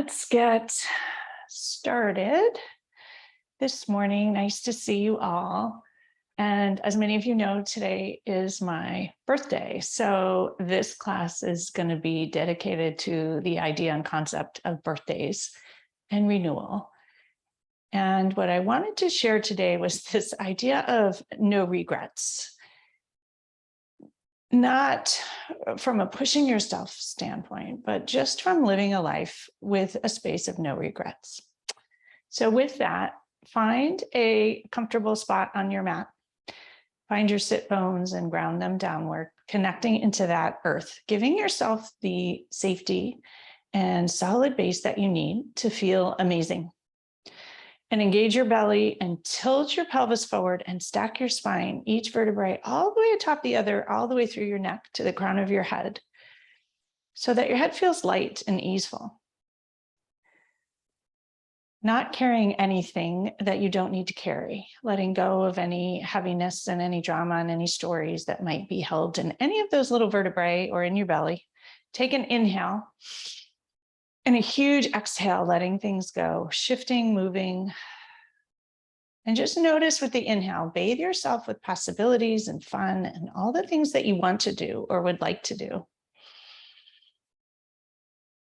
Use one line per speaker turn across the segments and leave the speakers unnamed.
Let's get started this morning. Nice to see you all. And as many of you know, today is my birthday. So this class is going to be dedicated to the idea and concept of birthdays and renewal. And what I wanted to share today was this idea of no regrets. Not from a pushing yourself standpoint, but just from living a life with a space of no regrets. So with that, find a comfortable spot on your mat. Find your sit bones and ground them downward, connecting into that earth, giving yourself the safety and solid base that you need to feel amazing. And engage your belly and tilt your pelvis forward and stack your spine, each vertebrae all the way atop the other, all the way through your neck to the crown of your head, so that your head feels light and easeful. Not carrying anything that you don't need to carry, letting go of any heaviness and any drama and any stories that might be held in any of those little vertebrae or in your belly. Take an inhale. And a huge exhale, letting things go, shifting, moving. And just notice with the inhale, bathe yourself with possibilities and fun and all the things that you want to do or would like to do.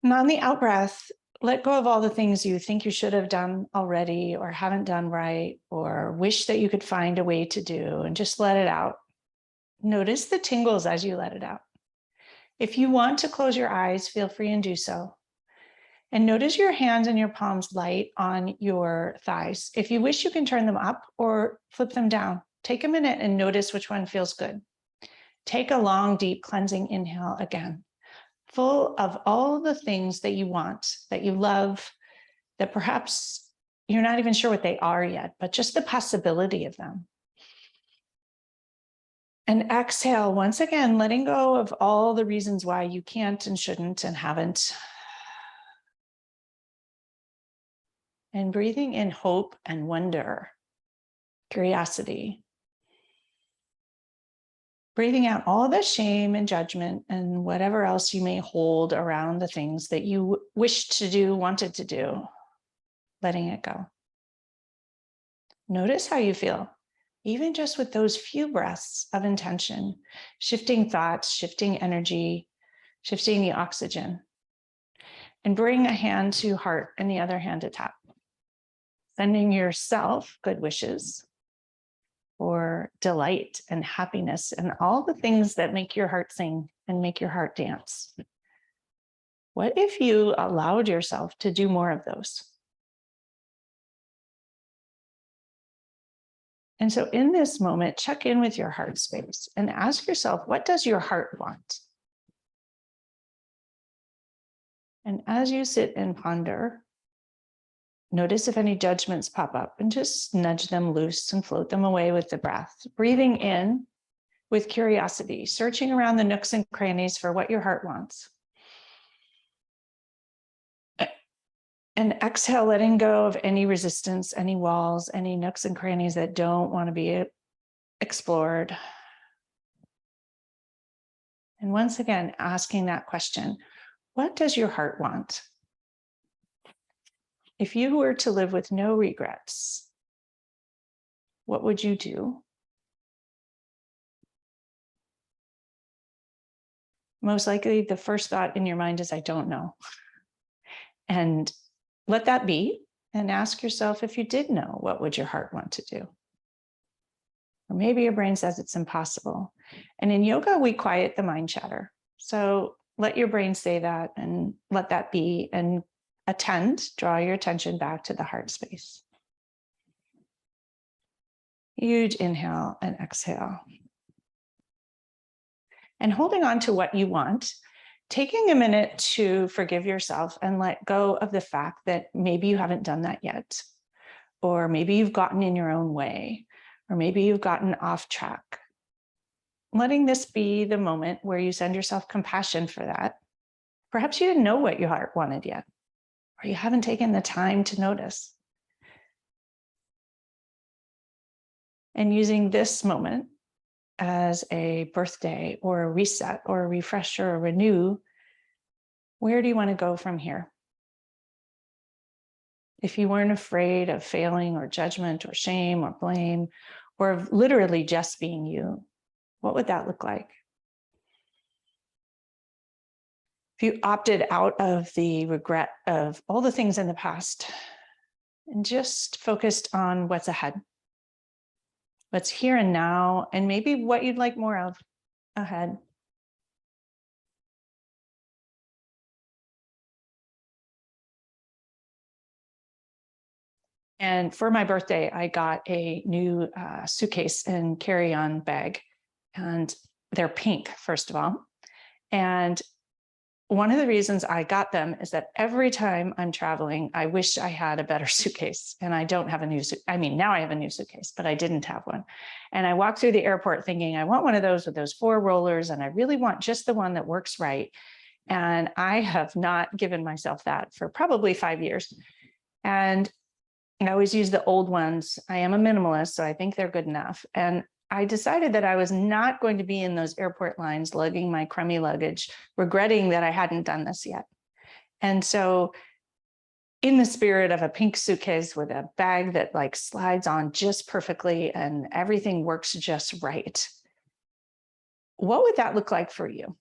And on the out breath, let go of all the things you think you should have done already or haven't done right or wish that you could find a way to do, and just let it out. Notice the tingles as you let it out. If you want to close your eyes, feel free and do so. And notice your hands and your palms light on your thighs. If you wish, you can turn them up or flip them down. Take a minute and notice which one feels good. Take a long, deep cleansing inhale again, full of all the things that you want, that you love, that perhaps you're not even sure what they are yet, but just the possibility of them. And exhale, once again, letting go of all the reasons why you can't and shouldn't and haven't. And breathing in hope and wonder, curiosity. Breathing out all the shame and judgment and whatever else you may hold around the things that you wished to do, wanted to do, letting it go. Notice how you feel, even just with those few breaths of intention, shifting thoughts, shifting energy, shifting the oxygen. And bring a hand to heart and the other hand to top. Sending yourself good wishes for delight and happiness and all the things that make your heart sing and make your heart dance. What if you allowed yourself to do more of those? And so in this moment, check in with your heart space and ask yourself, what does your heart want? And as you sit and ponder, notice if any judgments pop up and just nudge them loose and float them away with the breath. Breathing in with curiosity, searching around the nooks and crannies for what your heart wants. And exhale, letting go of any resistance, any walls, any nooks and crannies that don't want to be explored. And once again, asking that question, what does your heart want? If you were to live with no regrets, what would you do? Most likely the first thought in your mind is, I don't know. And let that be, and ask yourself, if you did know, what would your heart want to do? Or maybe your brain says it's impossible. And in yoga, we quiet the mind chatter. So let your brain say that and let that be, and draw your attention back to the heart space. Huge inhale and exhale. And holding on to what you want, taking a minute to forgive yourself and let go of the fact that maybe you haven't done that yet, or maybe you've gotten in your own way, or maybe you've gotten off track. Letting this be the moment where you send yourself compassion for that. Perhaps you didn't know what your heart wanted yet, or you haven't taken the time to notice. And using this moment as a birthday or a reset or a refresh or a renew, where do you want to go from here? If you weren't afraid of failing or judgment or shame or blame, or of literally just being you, what would that look like? If you opted out of the regret of all the things in the past and just focused on what's ahead, what's here and now, and maybe what you'd like more of ahead. And for my birthday, I got a new suitcase and carry-on bag, and they're pink, first of all. And one of the reasons I got them is that every time I'm traveling, I wish I had a better suitcase, and I don't have a new I mean, now I have a new suitcase, but I didn't have one. And I walked through the airport thinking, I want one of those with those 4 rollers, and I really want just the one that works right. And I have not given myself that for probably 5 years. And I always use the old ones. I am a minimalist, so I think they're good enough. And I decided that I was not going to be in those airport lines lugging my crummy luggage, regretting that I hadn't done this yet. And so in the spirit of a pink suitcase with a bag that like slides on just perfectly and everything works just right, what would that look like for you?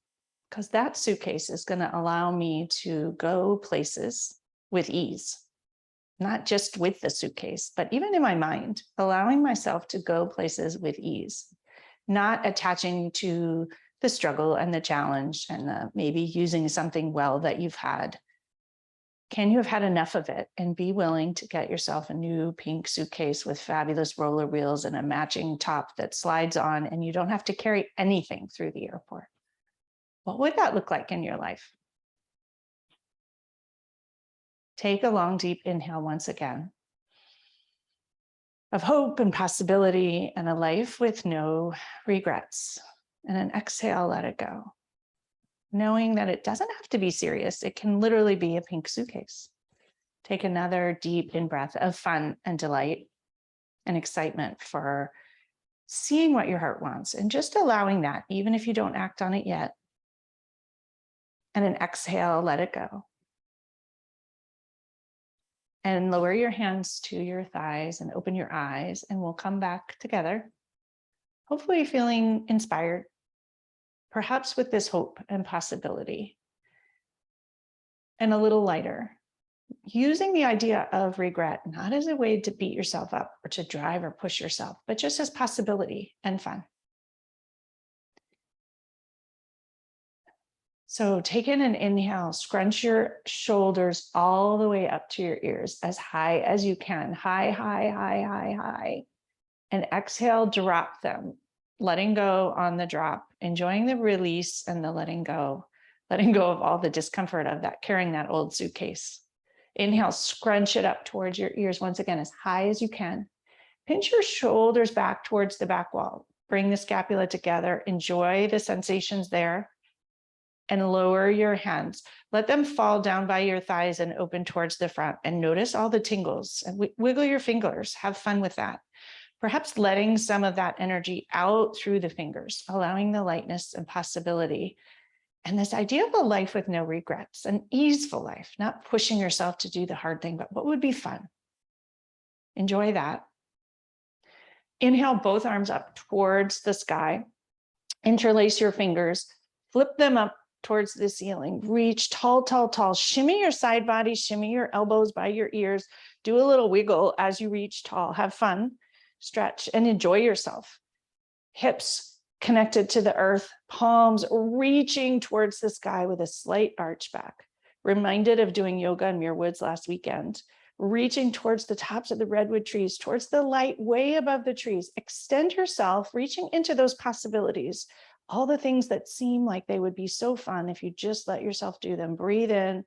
Because that suitcase is going to allow me to go places with ease. Not just with the suitcase, but even in my mind, allowing myself to go places with ease, not attaching to the struggle and the challenge and maybe using something well that you've had. Can you have had enough of it and be willing to get yourself a new pink suitcase with fabulous roller wheels and a matching top that slides on and you don't have to carry anything through the airport? What would that look like in your life? Take a long, deep inhale once again of hope and possibility and a life with no regrets. And an exhale, let it go. Knowing that it doesn't have to be serious. It can literally be a pink suitcase. Take another deep in-breath of fun and delight and excitement for seeing what your heart wants and just allowing that, even if you don't act on it yet. And an exhale, let it go. And lower your hands to your thighs and open your eyes, and we'll come back together. Hopefully feeling inspired, perhaps with this hope and possibility, and a little lighter. Using the idea of regret, not as a way to beat yourself up or to drive or push yourself, but just as possibility and fun. So take in an inhale, scrunch your shoulders all the way up to your ears, as high as you can. High, high, high, high, high. And exhale, drop them, letting go on the drop, enjoying the release and the letting go of all the discomfort of that, carrying that old suitcase. Inhale, scrunch it up towards your ears once again, as high as you can. Pinch your shoulders back towards the back wall. Bring the scapula together. Enjoy the sensations there. And lower your hands. Let them fall down by your thighs and open towards the front. And notice all the tingles. And wiggle your fingers. Have fun with that. Perhaps letting some of that energy out through the fingers, allowing the lightness and possibility. And this idea of a life with no regrets, an easeful life, not pushing yourself to do the hard thing, but what would be fun? Enjoy that. Inhale, both arms up towards the sky. Interlace your fingers. Flip them up towards the ceiling. Reach tall, tall, tall. Shimmy your side body, shimmy your elbows by your ears. Do a little wiggle as you reach tall. Have fun, stretch, and enjoy yourself. Hips connected to the earth, palms reaching towards the sky with a slight arch back. Reminded of doing yoga in Muir Woods last weekend. Reaching towards the tops of the redwood trees, towards the light way above the trees. Extend yourself, reaching into those possibilities. All the things that seem like they would be so fun if you just let yourself do them. Breathe in.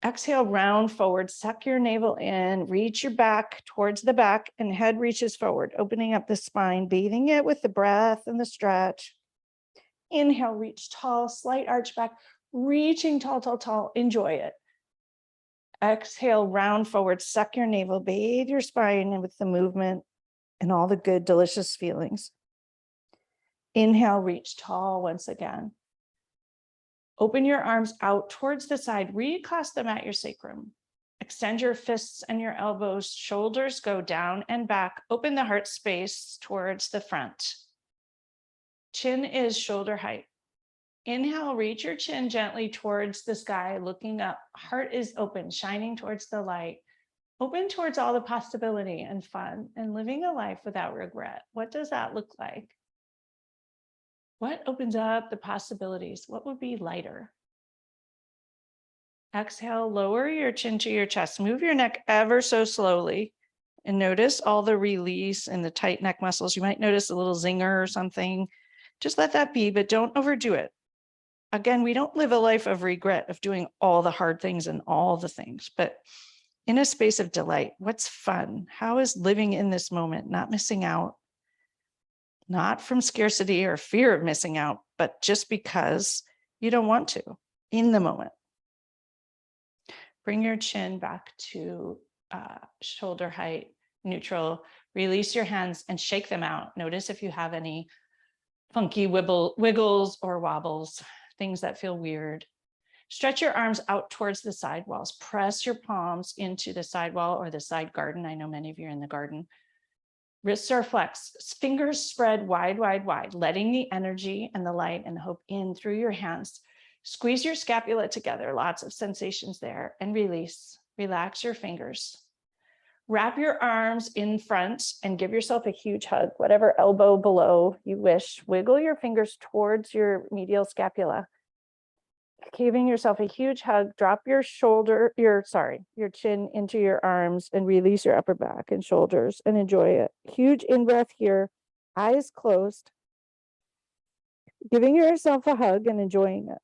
Exhale, round forward, suck your navel in, reach your back towards the back and head reaches forward, opening up the spine, bathing it with the breath and the stretch. Inhale, reach tall, slight arch back, reaching tall, tall, tall. Enjoy it. Exhale, round forward, suck your navel, bathe your spine with the movement and all the good, delicious feelings. Inhale, reach tall once again. Open your arms out towards the side, reclasp them at your sacrum. Extend your fists and your elbows, shoulders go down and back. Open the heart space towards the front. Chin is shoulder height. Inhale, reach your chin gently towards the sky, looking up. Heart is open, shining towards the light. Open towards all the possibility and fun and living a life without regret. What does that look like? What opens up the possibilities? What would be lighter? Exhale, lower your chin to your chest. Move your neck ever so slowly and notice all the release in the tight neck muscles. You might notice a little zinger or something. Just let that be, but don't overdo it. Again, we don't live a life of regret of doing all the hard things and all the things, but in a space of delight. What's fun? How is living in this moment, not missing out, not from scarcity or fear of missing out, but just because you don't want to, in the moment. Bring your chin back to shoulder height, neutral. Release your hands and shake them out. Notice if you have any funky wiggles or wobbles, things that feel weird. Stretch your arms out towards the side walls. Press your palms into the side wall or the side garden. I know many of you are in the garden. Wrists are flexed. Fingers spread wide, wide, wide, letting the energy and the light and hope in through your hands. Squeeze your scapula together. Lots of sensations there. And release. Relax your fingers. Wrap your arms in front and give yourself a huge hug. Whatever elbow below you wish. Wiggle your fingers towards your medial scapula. Giving yourself a huge hug, drop your chin into your arms and release your upper back and shoulders and enjoy it. Huge in-breath here, eyes closed. Giving yourself a hug and enjoying it.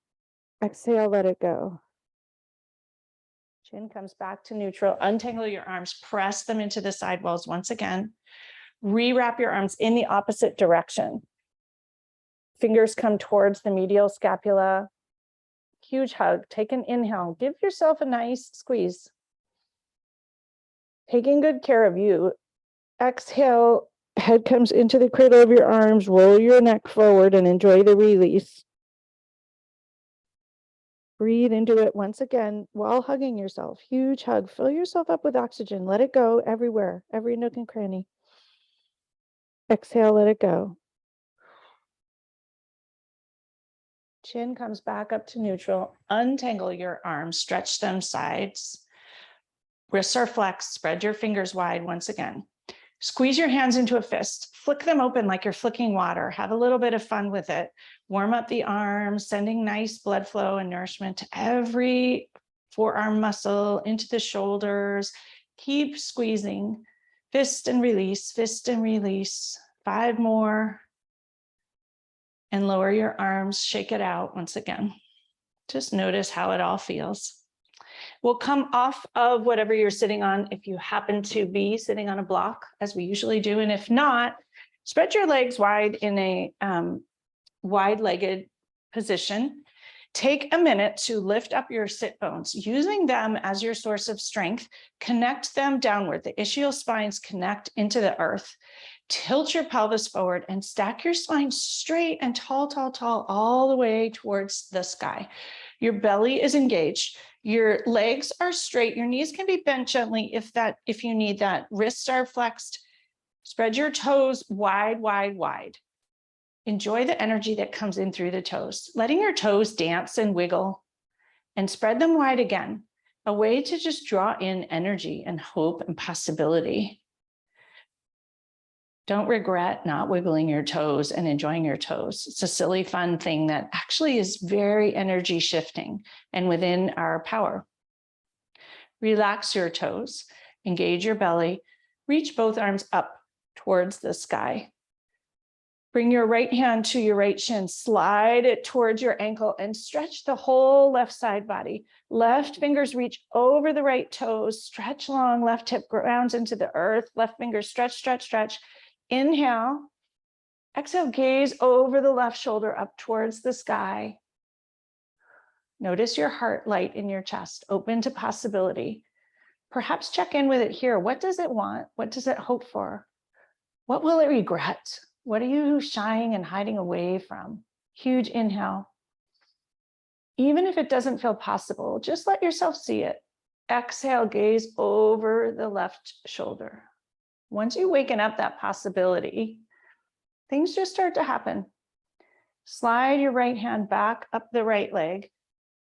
Exhale, let it go. Chin comes back to neutral. Untangle your arms, press them into the side walls once again. Rewrap your arms in the opposite direction. Fingers come towards the medial scapula. Huge hug. Take an inhale. Give yourself a nice squeeze. Taking good care of you. Exhale. Head comes into the cradle of your arms. Roll your neck forward and enjoy the release. Breathe into it once again while hugging yourself. Huge hug. Fill yourself up with oxygen. Let it go everywhere, every nook and cranny. Exhale, let it go. Chin comes back up to neutral. Untangle your arms, stretch them sides. Wrists are flexed, spread your fingers wide once again. Squeeze your hands into a fist, flick them open like you're flicking water. Have a little bit of fun with it. Warm up the arms, sending nice blood flow and nourishment to every forearm muscle, into the shoulders. Keep squeezing. Fist and release, fist and release. 5 more. And lower your arms, shake it out once again. Just notice how it all feels. We'll come off of whatever you're sitting on if you happen to be sitting on a block, as we usually do. And if not, spread your legs wide in a wide-legged position. Take a minute to lift up your sit bones, using them as your source of strength. Connect them downward. The ischial spines connect into the earth. Tilt your pelvis forward and stack your spine straight and tall, tall, tall, all the way towards the sky. Your belly is engaged. Your legs are straight. Your knees can be bent gently if you need that. Wrists are flexed. Spread your toes wide, wide, wide. Enjoy the energy that comes in through the toes, letting your toes dance and wiggle, and spread them wide again. A way to just draw in energy and hope and possibility. Don't regret not wiggling your toes and enjoying your toes. It's a silly, fun thing that actually is very energy shifting and within our power. Relax your toes, engage your belly, reach both arms up towards the sky. Bring your right hand to your right shin, slide it towards your ankle and stretch the whole left side body. Left fingers reach over the right toes, stretch long, left hip grounds into the earth, left fingers stretch, stretch, stretch. Inhale, exhale, gaze over the left shoulder up towards the sky. Notice your heart light in your chest, open to possibility. Perhaps check in with it here. What does it want? What does it hope for? What will it regret? What are you shying and hiding away from? Huge inhale. Even if it doesn't feel possible, just let yourself see it. Exhale, gaze over the left shoulder. Once you waken up that possibility, things just start to happen. Slide your right hand back up the right leg,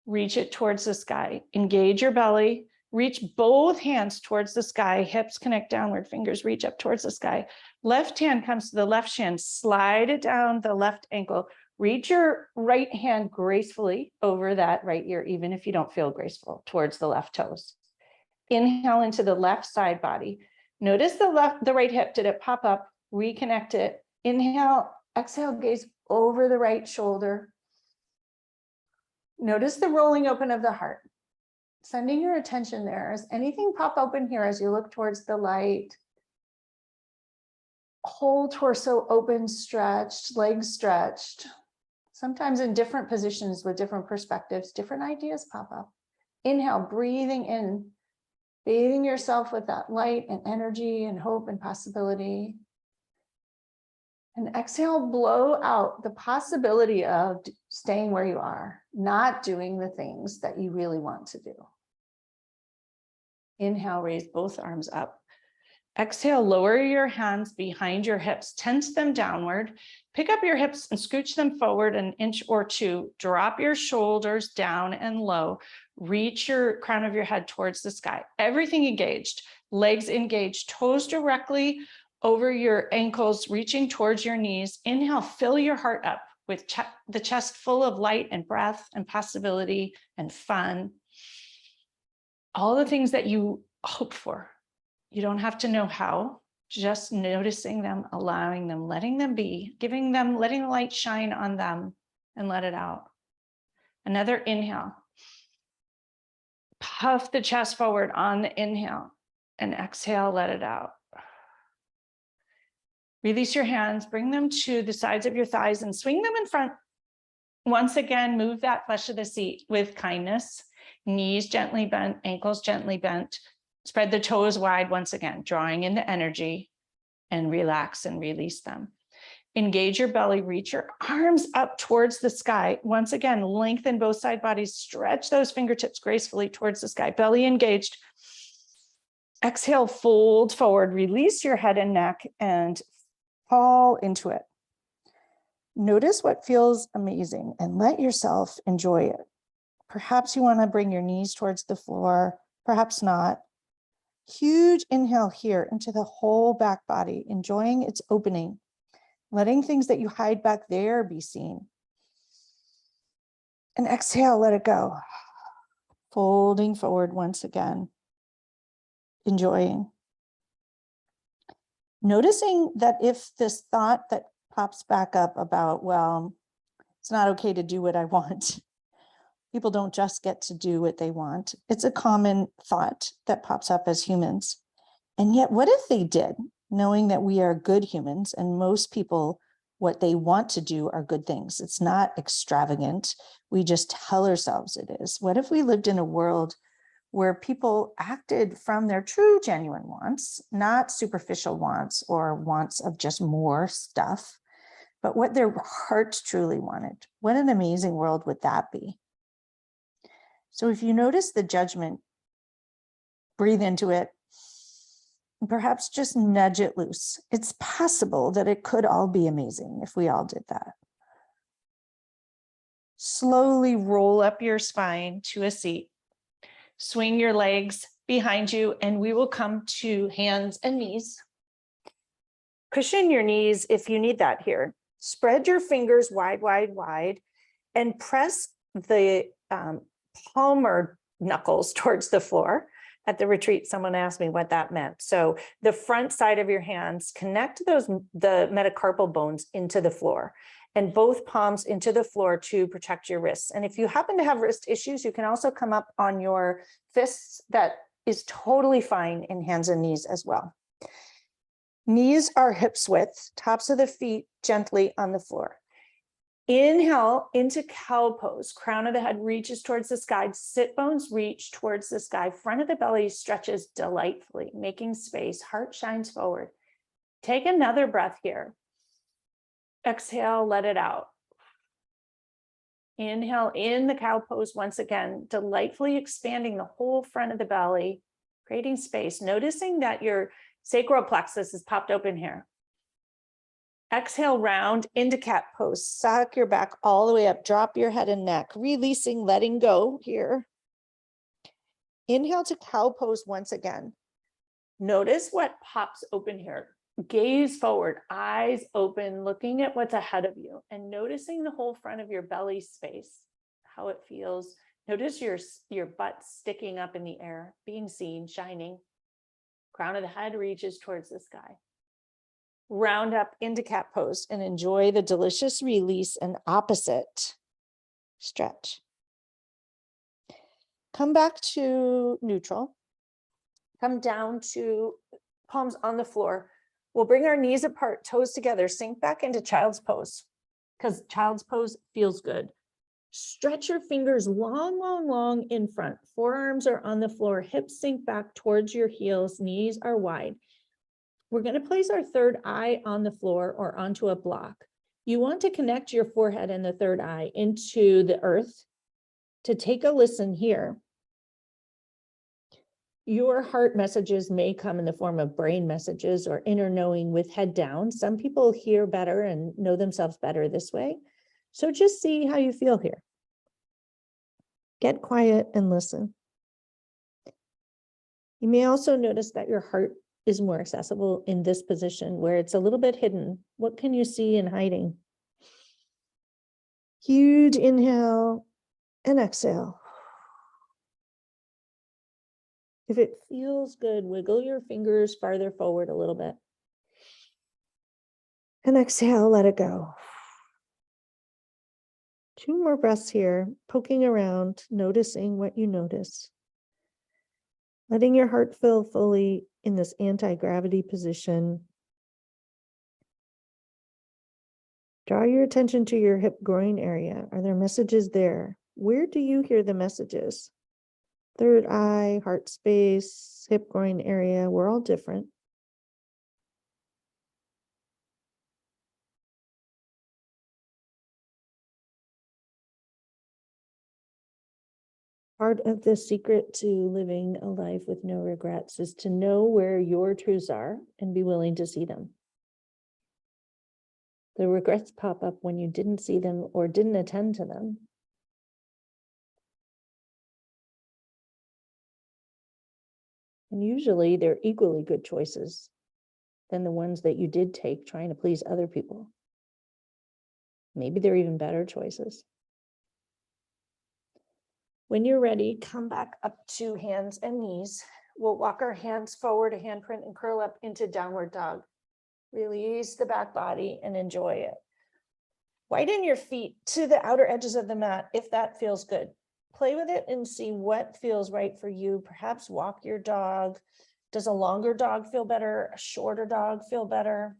reach it towards the sky, engage your belly, reach both hands towards the sky, hips connect downward, fingers reach up towards the sky. Left hand comes to the left shin, slide it down the left ankle, reach your right hand gracefully over that right ear, even if you don't feel graceful, towards the left toes. Inhale into the left side body. Notice the right hip, did it pop up? Reconnect it. Inhale, exhale, gaze over the right shoulder. Notice the rolling open of the heart. Sending your attention there. As anything pop open here as you look towards the light? Whole torso open, stretched, legs stretched. Sometimes in different positions with different perspectives, different ideas pop up. Inhale, breathing in, bathing yourself with that light and energy and hope and possibility. And exhale, blow out the possibility of staying where you are, not doing the things that you really want to do. Inhale, raise both arms up. Exhale, lower your hands behind your hips, tense them downward, pick up your hips and scooch them forward an inch or two, drop your shoulders down and low, reach your crown of your head towards the sky. Everything engaged, legs engaged, toes directly over your ankles, reaching towards your knees. Inhale, fill your heart up with the chest full of light and breath and possibility and fun. All the things that you hope for. You don't have to know how, just noticing them, allowing them, letting them be, letting the light shine on them and let it out. Another inhale. Puff the chest forward on the inhale and exhale, let it out. Release your hands, bring them to the sides of your thighs and swing them in front. Once again, move that flesh of the seat with kindness. Knees gently bent, ankles gently bent. Spread the toes wide once again, drawing in the energy, and relax and release them. Engage your belly, reach your arms up towards the sky. Once again, lengthen both side bodies, stretch those fingertips gracefully towards the sky, belly engaged. Exhale, fold forward, release your head and neck and fall into it. Notice what feels amazing and let yourself enjoy it. Perhaps you want to bring your knees towards the floor, perhaps not. Huge inhale here into the whole back body, enjoying its opening, letting things that you hide back there be seen. And exhale, let it go. Folding forward once again, enjoying. Noticing that if this thought that pops back up about, well, it's not okay to do what I want. People don't just get to do what they want. It's a common thought that pops up as humans. And yet, what if they did, knowing that we are good humans and most people, what they want to do are good things. It's not extravagant. We just tell ourselves it is. What if we lived in a world where people acted from their true, genuine wants, not superficial wants or wants of just more stuff, but what their hearts truly wanted? What an amazing world would that be? So if you notice the judgment, breathe into it, and perhaps just nudge it loose. It's possible that it could all be amazing if we all did that. Slowly roll up your spine to a seat. Swing your legs behind you, and we will come to hands and knees. Cushion your knees if you need that here. Spread your fingers wide, wide, wide, and press the palmar knuckles towards the floor. At the retreat, someone asked me what that meant. So the front side of your hands, connect the metacarpal bones into the floor and both palms into the floor to protect your wrists. And if you happen to have wrist issues, you can also come up on your fists. That is totally fine in hands and knees as well. Knees are hips width, tops of the feet gently on the floor. Inhale into cow pose. Crown of the head reaches towards the sky. Sit bones reach towards the sky. Front of the belly stretches delightfully, making space. Heart shines forward. Take another breath here. Exhale, let it out. Inhale in the cow pose once again, delightfully expanding the whole front of the belly, creating space, noticing that your sacral plexus is popped open here. Exhale, round into cat pose. Suck your back all the way up. Drop your head and neck, releasing, letting go here. Inhale to cow pose once again. Notice what pops open here. Gaze forward, eyes open, looking at what's ahead of you and noticing the whole front of your belly space, how it feels. Notice your butt sticking up in the air, being seen, shining. Crown of the head reaches towards the sky. Round up into cat pose and enjoy the delicious release and opposite stretch. Come back to neutral. Come down to palms on the floor. We'll bring our knees apart, toes together, sink back into child's pose because child's pose feels good. Stretch your fingers long, long, long in front. Forearms are on the floor, hips sink back towards your heels, knees are wide. We're going to place our third eye on the floor or onto a block. You want to connect your forehead and the third eye into the earth to take a listen here. Your heart messages may come in the form of brain messages or inner knowing with head down. Some people hear better and know themselves better this way. So just see how you feel here. Get quiet and listen. You may also notice that your heart is more accessible in this position where it's a little bit hidden. What can you see in hiding? Huge inhale and exhale. If it feels good, wiggle your fingers farther forward a little bit. And exhale, let it go. 2 more breaths here, poking around, noticing what you notice. Letting your heart fill fully in this anti-gravity position. Draw your attention to your hip groin area. Are there messages there? Where do you hear the messages? Third eye, heart space, hip groin area, we're all different. Part of the secret to living a life with no regrets is to know where your truths are and be willing to see them. The regrets pop up when you didn't see them or didn't attend to them. And usually they're equally good choices than the ones that you did take trying to please other people. Maybe they're even better choices. When you're ready, come back up to hands and knees. We'll walk our hands forward, a handprint, and curl up into downward dog. Release the back body and enjoy it. Widen your feet to the outer edges of the mat if that feels good. Play with it and see what feels right for you. Perhaps walk your dog. Does a longer dog feel better? A shorter dog feel better?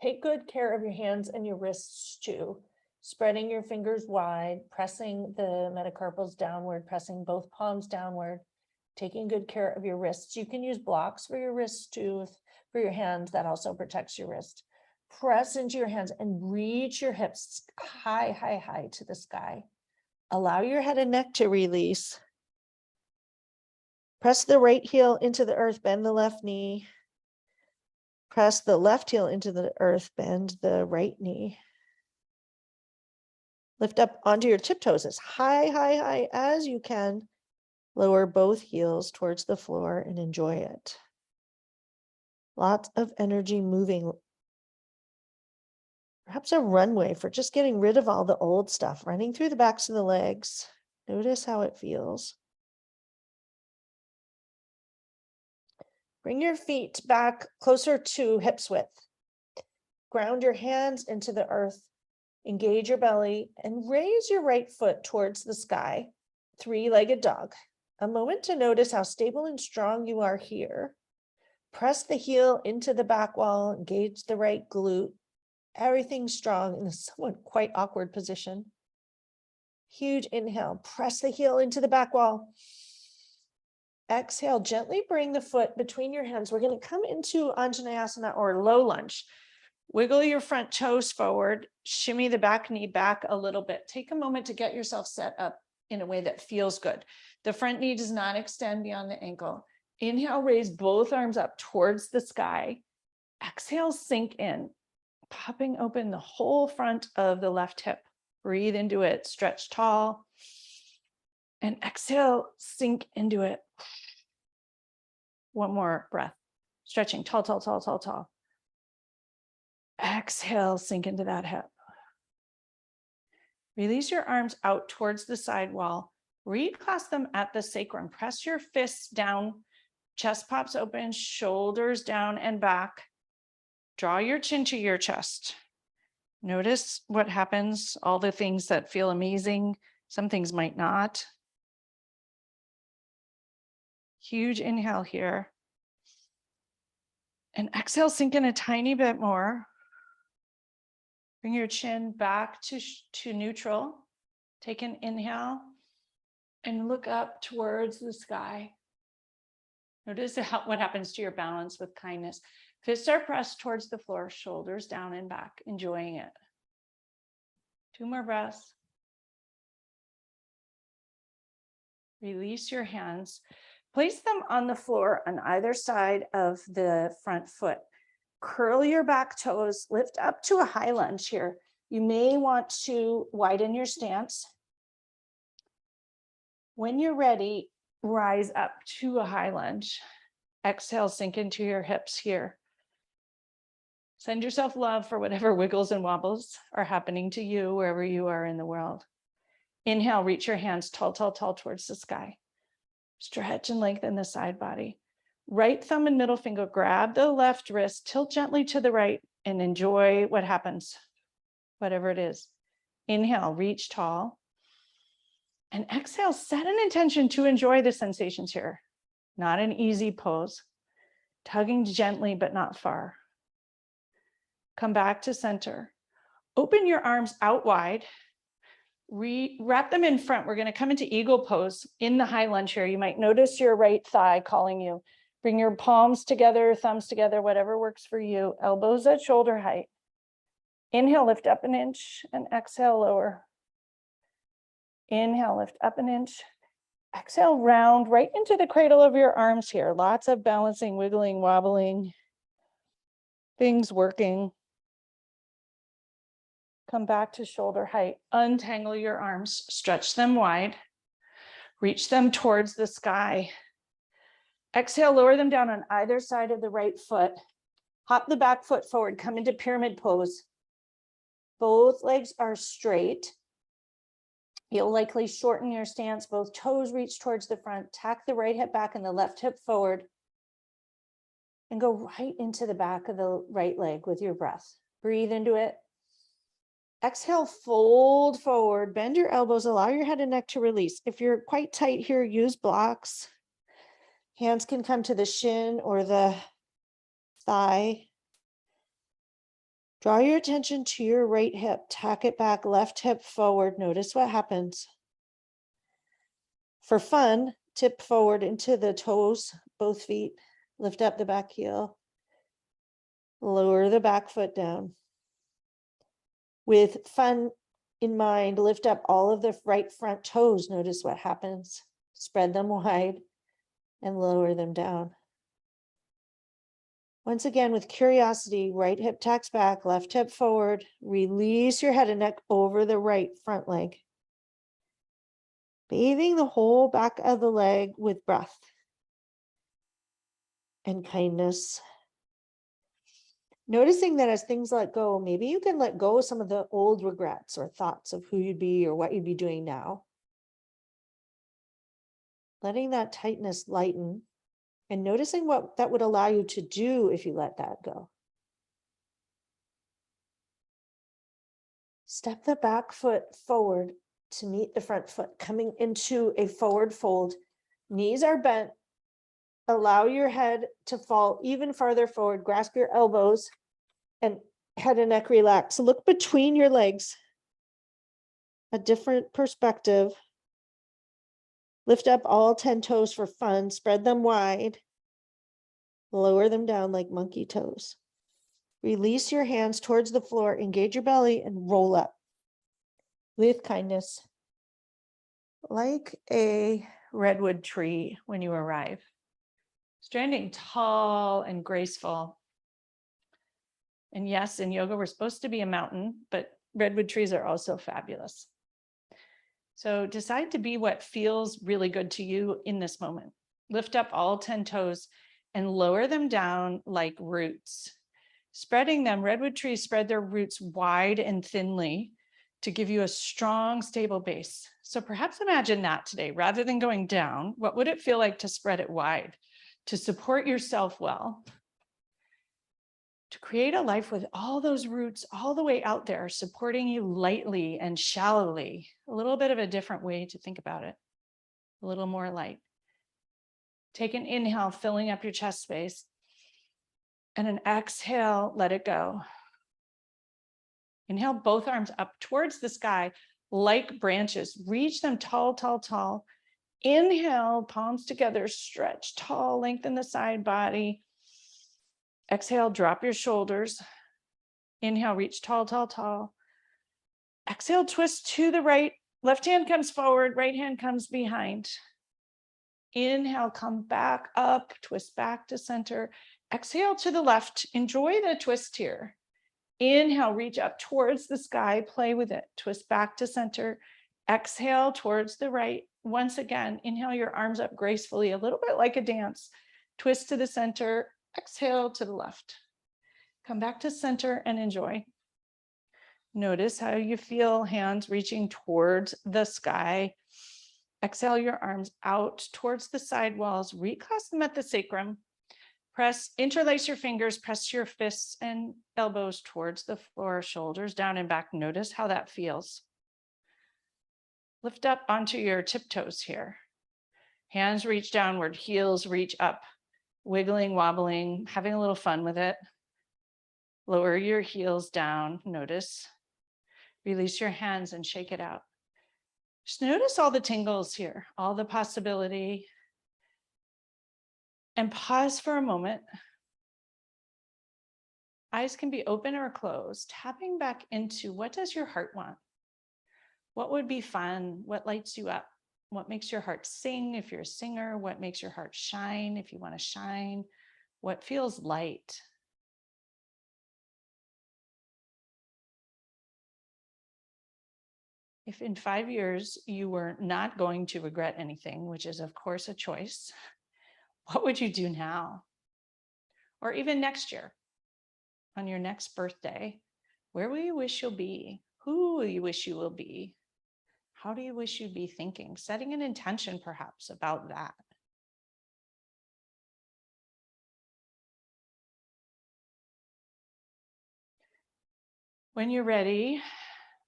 Take good care of your hands and your wrists too. Spreading your fingers wide, pressing the metacarpals downward, pressing both palms downward, taking good care of your wrists. You can use blocks for your wrists too, for your hands. That also protects your wrist. Press into your hands and reach your hips high, high, high to the sky. Allow your head and neck to release. Press the right heel into the earth, bend the left knee. Press the left heel into the earth, bend the right knee. Lift up onto your tiptoes as high, high, high as you can. Lower both heels towards the floor and enjoy it. Lots of energy moving. Perhaps a runway for just getting rid of all the old stuff, running through the backs of the legs. Notice how it feels. Bring your feet back closer to hips width. Ground your hands into the earth. Engage your belly and raise your right foot towards the sky. 3-legged dog. A moment to notice how stable and strong you are here. Press the heel into the back wall, engage the right glute. Everything's strong in a somewhat quite awkward position. Huge inhale, press the heel into the back wall. Exhale, gently bring the foot between your hands. We're going to come into Anjaneyasana or low lunge. Wiggle your front toes forward, shimmy the back knee back a little bit. Take a moment to get yourself set up in a way that feels good. The front knee does not extend beyond the ankle. Inhale, raise both arms up towards the sky. Exhale, sink in, popping open the whole front of the left hip. Breathe into it, stretch tall. And exhale, sink into it. One more breath. Stretching, tall, tall, tall, tall, tall. Exhale, sink into that hip. Release your arms out towards the side wall. Reclasp them at the sacrum. Press your fists down. Chest pops open, shoulders down and back. Draw your chin to your chest. Notice what happens, all the things that feel amazing. Some things might not. Huge inhale here. And exhale, sink in a tiny bit more. Bring your chin back to neutral. Take an inhale and look up towards the sky. Notice what happens to your balance with kindness. Fists are pressed towards the floor, shoulders down and back, enjoying it. 2 more breaths. Release your hands. Place them on the floor on either side of the front foot. Curl your back toes, lift up to a high lunge here. You may want to widen your stance. When you're ready, rise up to a high lunge. Exhale, sink into your hips here. Send yourself love for whatever wiggles and wobbles are happening to you wherever you are in the world. Inhale, reach your hands tall, tall, tall towards the sky. Stretch and lengthen the side body. Right thumb and middle finger, grab the left wrist, tilt gently to the right, and enjoy what happens, whatever it is. Inhale, reach tall. And exhale, set an intention to enjoy the sensations here. Not an easy pose. Tugging gently, but not far. Come back to center. Open your arms out wide. Wrap them in front. We're going to come into eagle pose in the high lunge here. You might notice your right thigh calling you. Bring your palms together, thumbs together, whatever works for you. Elbows at shoulder height. Inhale, lift up an inch, and exhale, lower. Inhale, lift up an inch. Exhale, round right into the cradle of your arms here. Lots of balancing, wiggling, wobbling, things working. Come back to shoulder height. Untangle your arms, stretch them wide. Reach them towards the sky. Exhale, lower them down on either side of the right foot. Hop the back foot forward, come into pyramid pose. Both legs are straight. You'll likely shorten your stance. Both toes reach towards the front. Tack the right hip back and the left hip forward. And go right into the back of the right leg with your breath. Breathe into it. Exhale, fold forward, bend your elbows, allow your head and neck to release. If you're quite tight here, use blocks. Hands can come to the shin or the thigh. Draw your attention to your right hip, tack it back, left hip forward. Notice what happens. For fun, tip forward into the toes, both feet. Lift up the back heel. Lower the back foot down. With fun in mind, lift up all of the right front toes. Notice what happens. Spread them wide and lower them down. Once again, with curiosity, right hip tacks back, left hip forward. Release your head and neck over the right front leg. Bathing the whole back of the leg with breath and kindness. Noticing that as things let go, maybe you can let go of some of the old regrets or thoughts of who you'd be or what you'd be doing now. Letting that tightness lighten and noticing what that would allow you to do if you let that go. Step the back foot forward to meet the front foot, coming into a forward fold. Knees are bent. Allow your head to fall even farther forward. Grasp your elbows and head and neck relax. So look between your legs. A different perspective. Lift up all 10 toes for fun. Spread them wide. Lower them down like monkey toes.
Release your hands towards the floor, engage your belly, and roll up with kindness.
Like a redwood tree when you arrive, standing tall and graceful. And yes, in yoga, we're supposed to be a mountain, but redwood trees are also fabulous. So decide to be what feels really good to you in this moment. Lift up all 10 toes and lower them down like roots. Spreading them, redwood trees spread their roots wide and thinly to give you a strong, stable base. So perhaps imagine that today, rather than going down, what would it feel like to spread it wide, to support yourself well, to create a life with all those roots all the way out there, supporting you lightly and shallowly, a little bit of a different way to think about it, a little more light. Take an inhale, filling up your chest space, and an exhale, let it go. Inhale, both arms up towards the sky like branches. Reach them tall, tall, tall. Inhale, palms together, stretch tall, lengthen the side body. Exhale, drop your shoulders. Inhale, reach tall, tall, tall. Exhale, twist to the right. Left hand comes forward, right hand comes behind. Inhale, come back up, twist back to center. Exhale to the left. Enjoy the twist here. Inhale, reach up towards the sky, play with it. Twist back to center. Exhale towards the right. Once again, inhale your arms up gracefully, a little bit like a dance. Twist to the center, exhale to the left. Come back to center and enjoy. Notice how you feel, hands reaching towards the sky. Exhale your arms out towards the side walls, reclasp them at the sacrum. Press, interlace your fingers, press your fists and elbows towards the floor, shoulders down and back. Notice how that feels. Lift up onto your tiptoes here. Hands reach downward, heels reach up, wiggling, wobbling, having a little fun with it. Lower your heels down, notice. Release your hands and shake it out. Just notice all the tingles here, all the possibility. And pause for a moment. Eyes can be open or closed, tapping back into what does your heart want? What would be fun? What lights you up? What makes your heart sing if you're a singer? What makes your heart shine if you want to shine? What feels light? If in 5 years you were not going to regret anything, which is of course a choice, what would you do now? Or even next year, on your next birthday, where will you wish you'll be? Who will you wish you will be? How do you wish you'd be thinking? Setting an intention perhaps about that. When you're ready,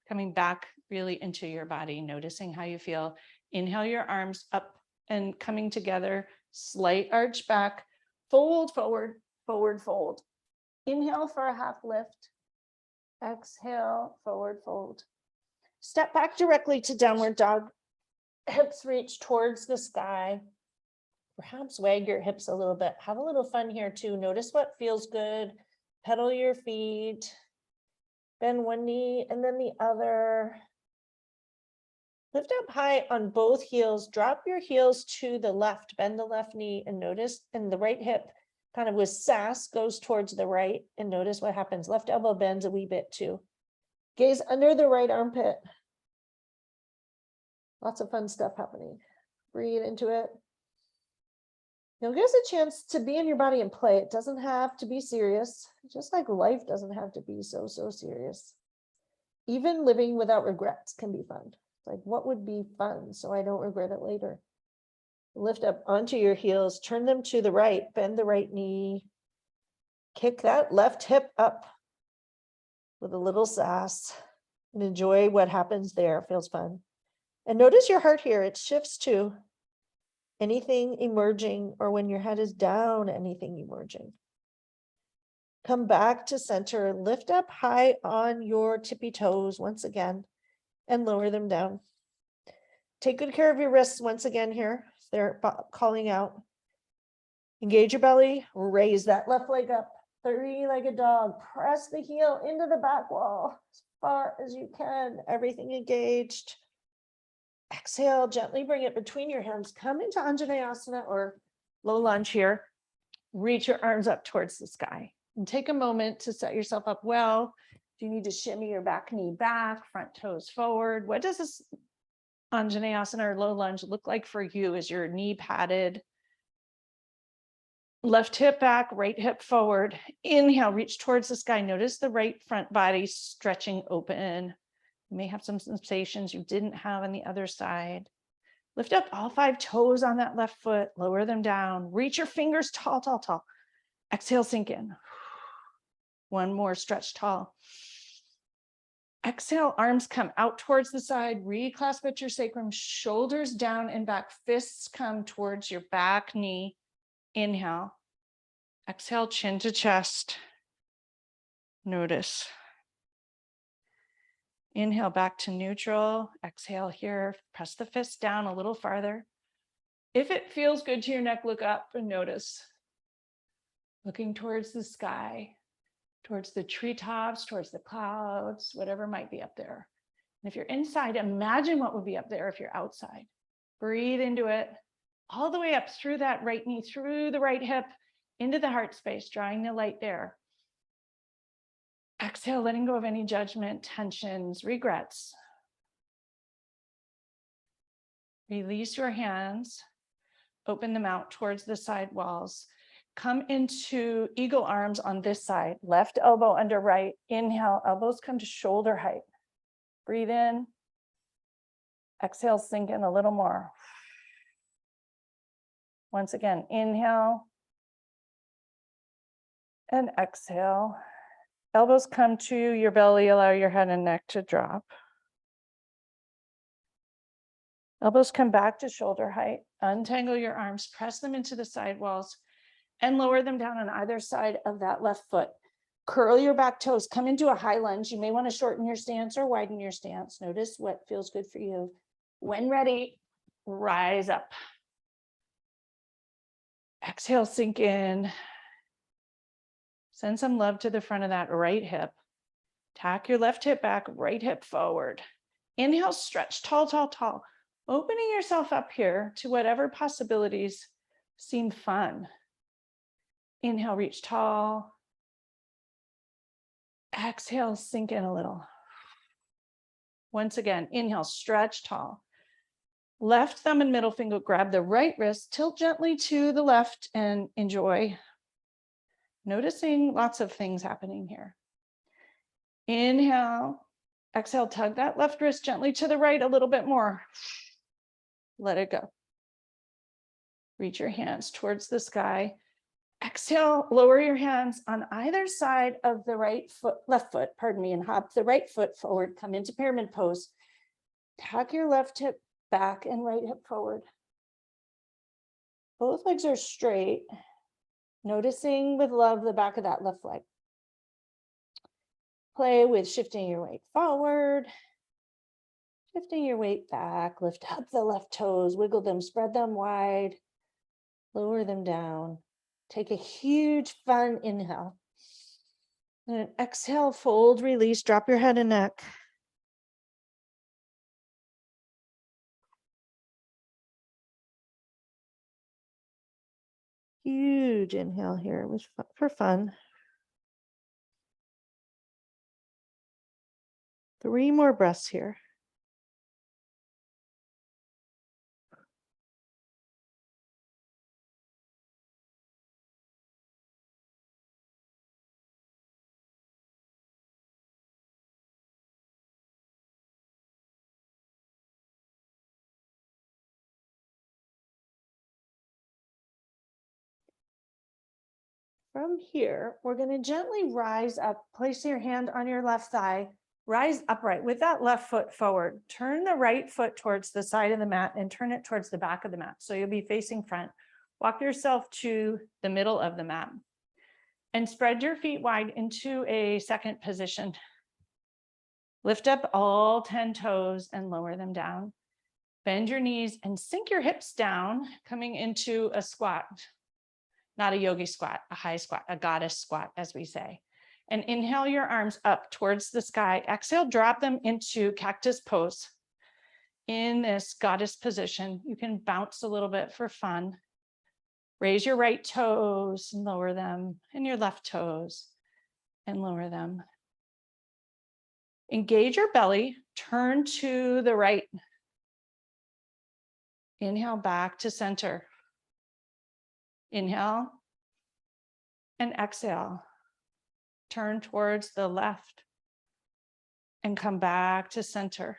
coming back really into your body, noticing how you feel. Inhale your arms up and coming together, slight arch back, fold forward, forward fold. Inhale for a half lift. Exhale, forward fold. Step back directly to downward dog. Hips reach towards the sky. Perhaps wag your hips a little bit. Have a little fun here too. Notice what feels good. Pedal your feet. Bend one knee and then the other. Lift up high on both heels. Drop your heels to the left. Bend the left knee and notice, and the right hip kind of with sass goes towards the right, and notice what happens. Left elbow bends a wee bit too. Gaze under the right armpit. Lots of fun stuff happening. Breathe into it. You'll give us a chance to be in your body and play. It doesn't have to be serious, just like life doesn't have to be so serious. Even living without regrets can be fun. Like, what would be fun so I don't regret it later? Lift up onto your heels, turn them to the right, bend the right knee, kick that left hip up with a little sass, and enjoy what happens there. It feels fun. And notice your heart here. It shifts to anything emerging, or when your head is down, anything emerging. Come back to center, lift up high on your tippy toes once again, and lower them down. Take good care of your wrists once again here. They're calling out. Engage your belly, raise that left leg up,
Three-legged dog. Press the heel into the back wall as far as you can. Everything engaged. Exhale, gently bring it between your hands. Come into Anjaneyasana or low lunge here. Reach your arms up towards the sky. And take a moment to set yourself up well. If you need to shimmy your back knee back, front toes forward. What does this Anjaneyasana or low lunge look like for you? Is your knee padded? Left hip back, right hip forward. Inhale, reach towards the sky. Notice the right front body stretching open. You may have some sensations you didn't have on the other side. Lift up all 5 toes on that left foot, lower them down. Reach your fingers tall, tall, tall. Exhale, sink in. One more, stretch tall. Exhale, arms come out towards the side, reclasp at your sacrum, shoulders down and back, fists come towards your back knee. Inhale. Exhale, chin to chest. Notice. Inhale back to neutral. Exhale here. Press the fist down a little farther. If it feels good to your neck, look up and notice. Looking towards the sky, towards the treetops, towards the clouds, whatever might be up there. And if you're inside, imagine what would be up there if you're outside. Breathe into it, all the way up through that right knee, through the right hip, into the heart space, drawing the light there. Exhale, letting go of any judgment, tensions, regrets. Release your hands, open them out towards the side walls. Come into eagle arms on this side, left elbow under right. Inhale, elbows come to shoulder height. Breathe in. Exhale, sink in a little more. Once again, inhale and exhale. Elbows come to your belly, allow your head and neck to drop. Elbows come back to shoulder height. Untangle your arms, press them into the side walls, and lower them down on either side of that left foot. Curl your back toes, come into a high lunge. You may want to shorten your stance or widen your stance. Notice what feels good for you. When ready, rise up. Exhale, sink in. Send some love to the front of that right hip. Tack your left hip back, right hip forward. Inhale, stretch tall, tall, tall. Opening yourself up here to whatever possibilities seem fun. Inhale, reach tall. Exhale, sink in a little. Once again, inhale, stretch tall. Left thumb and middle finger, grab the right wrist, tilt gently to the left and enjoy. Noticing lots of things happening here. Inhale, exhale, tug that left wrist gently to the right a little bit more. Let it go. Reach your hands towards the sky. Exhale, lower your hands on either side of the left foot, and hop the right foot forward. Come into pyramid pose. Tuck your left hip back and right hip forward. Both legs are straight. Noticing with love the back of that left leg. Play with shifting your weight forward, shifting your weight back. Lift up the left toes, wiggle them, spread them wide, lower them down. Take a huge fun inhale. And an exhale, fold, release, drop your head and neck. Huge inhale here for fun. 3 more breaths here. From here, we're going to gently rise up. Place your hand on your left thigh. Rise upright with that left foot forward. Turn the right foot towards the side of the mat and turn it towards the back of the mat. So you'll be facing front. Walk yourself to the middle of the mat and spread your feet wide into a second position. Lift up all 10 toes and lower them down. Bend your knees and sink your hips down, coming into a squat.
not a yogi squat, a high squat, a goddess squat, as we say. And inhale your arms up towards the sky. Exhale, drop them into cactus pose. In this goddess position, you can bounce a little bit for fun. Raise your right toes and lower them, and your left toes and lower them. Engage your belly, turn to the right. Inhale back to center. Inhale and exhale. Turn towards the left and come back to center.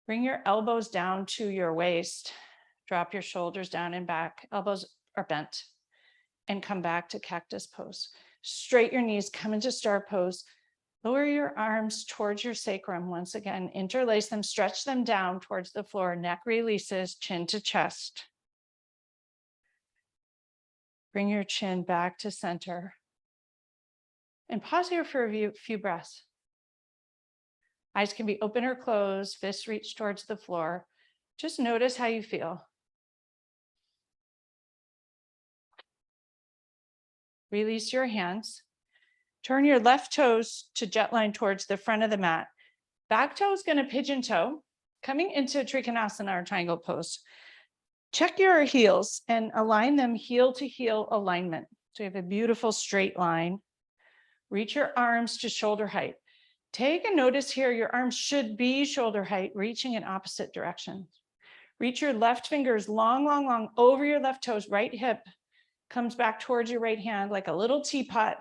Bring your elbows down to your waist. Drop your shoulders down and back. Elbows are bent. And come back to cactus pose. Straight your knees, come into star pose. Lower your arms towards your sacrum. Once again, interlace them, stretch them down towards the floor. Neck releases, chin to chest. Bring your chin back to center. And pause here for a few breaths. Eyes can be open or closed, fists reach towards the floor. Just notice how you feel. Release your hands. Turn your left toes to jet line towards the front of the mat. Back toe is going to pigeon toe, coming into Trikonasana or triangle pose. Check your heels and align them heel to heel alignment. So you have a beautiful straight line. Reach your arms to shoulder height. Take a notice here, your arms should be shoulder height, reaching in opposite directions. Reach your left fingers long, long, long over your left toes, right hip comes back towards your right hand like a little teapot.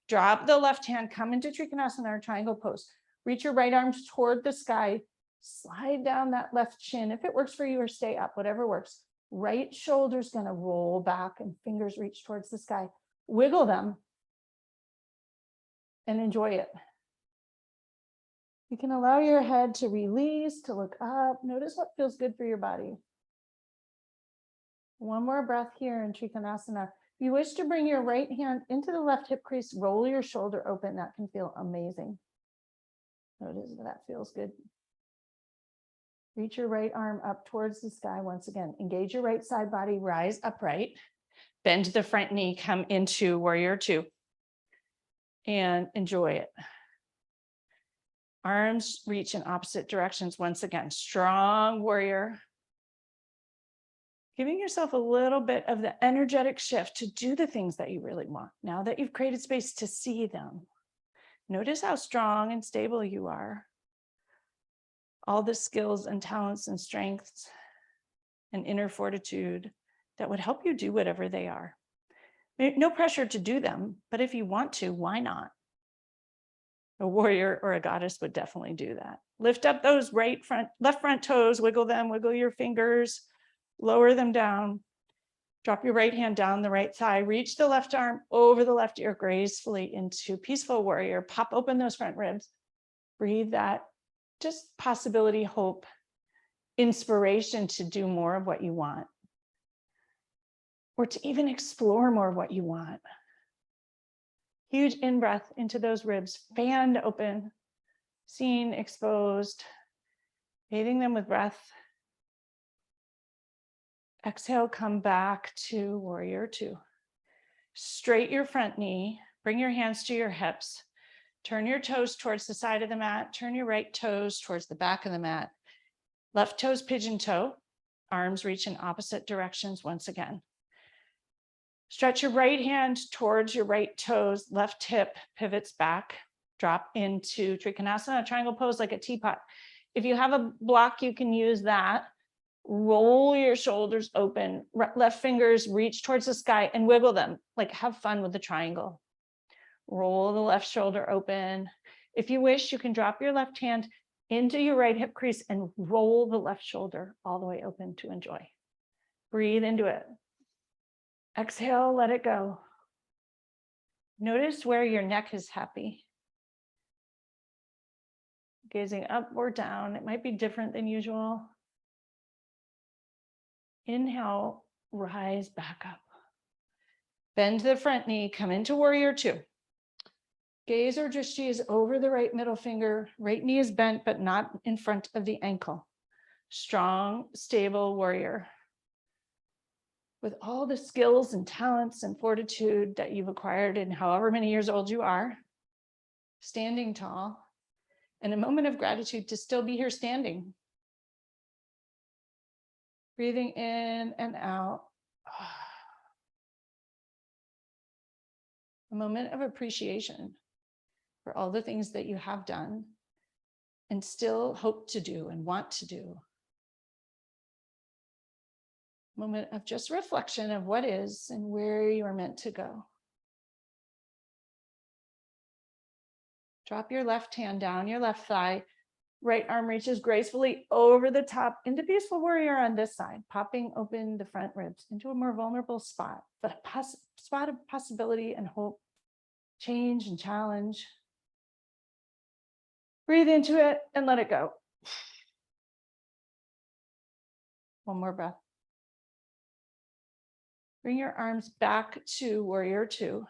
Drop the left hand, come into Trikonasana or triangle pose. Reach your right arms toward the sky. Slide down that left shin. If it works for you, or stay up, whatever works. Right shoulder's gonna roll back and fingers reach towards the sky. Wiggle them and enjoy it. You can allow your head to release, to look up. Notice what feels good for your body. One more breath here in Trikonasana. If you wish to bring your right hand into the left hip crease, roll your shoulder open. That can feel amazing. Notice that feels good. Reach your right arm up towards the sky once again. Engage your right side body, rise upright. Bend the front knee, come into warrior two. And enjoy it. Arms reach in opposite directions once again. Strong warrior. Giving yourself a little bit of the energetic shift to do the things that you really want. Now that you've created space to see them. Notice how strong and stable you are. All the skills and talents and strengths and inner fortitude that would help you do whatever they are. No pressure to do them, but if you want to, why not? A warrior or a goddess would definitely do that. Lift up those left front toes, wiggle them, wiggle your fingers, lower them down. Drop your right hand down the right thigh, reach the left arm over the left ear gracefully into peaceful warrior. Pop open those front ribs. Breathe that just possibility, hope, inspiration to do more of what you want, or to even explore more of what you want. Huge in-breath into those ribs, fanned open, seen, exposed, bathing them with breath. Exhale, come back to warrior two. Straight your front knee, bring your hands to your hips. Turn your toes towards the side of the mat. Turn your right toes towards the back of the mat. Left toes pigeon toe. Arms reach in opposite directions once again. Stretch your right hand towards your right toes. Left hip pivots back. Drop into Trikonasana, triangle pose like a teapot. If you have a block, you can use that. Roll your shoulders open. Left fingers reach towards the sky and wiggle them. Like have fun with the triangle. Roll the left shoulder open. If you wish, you can drop your left hand into your right hip crease and roll the left shoulder all the way open to enjoy. Breathe into it. Exhale, let it go. Notice where your neck is happy. Gazing up or down, it might be different than usual. Inhale, rise back up. Bend the front knee, come into warrior two. Gaze or drishti is over the right middle finger. Right knee is bent, but not in front of the ankle. Strong, stable warrior. with all the skills and talents and fortitude that you've acquired in however many years old you are, standing tall, and a moment of gratitude to still be here standing. Breathing in and out. A moment of appreciation for all the things that you have done and still hope to do and want to do. Moment of just reflection of what is and where you are meant to go. Drop your left hand down your left thigh. Right arm reaches gracefully over the top into peaceful warrior on this side, popping open the front ribs into a more vulnerable spot, but a spot of possibility and hope, change and challenge. Breathe into it and let it go. One more breath. Bring your arms back to warrior two.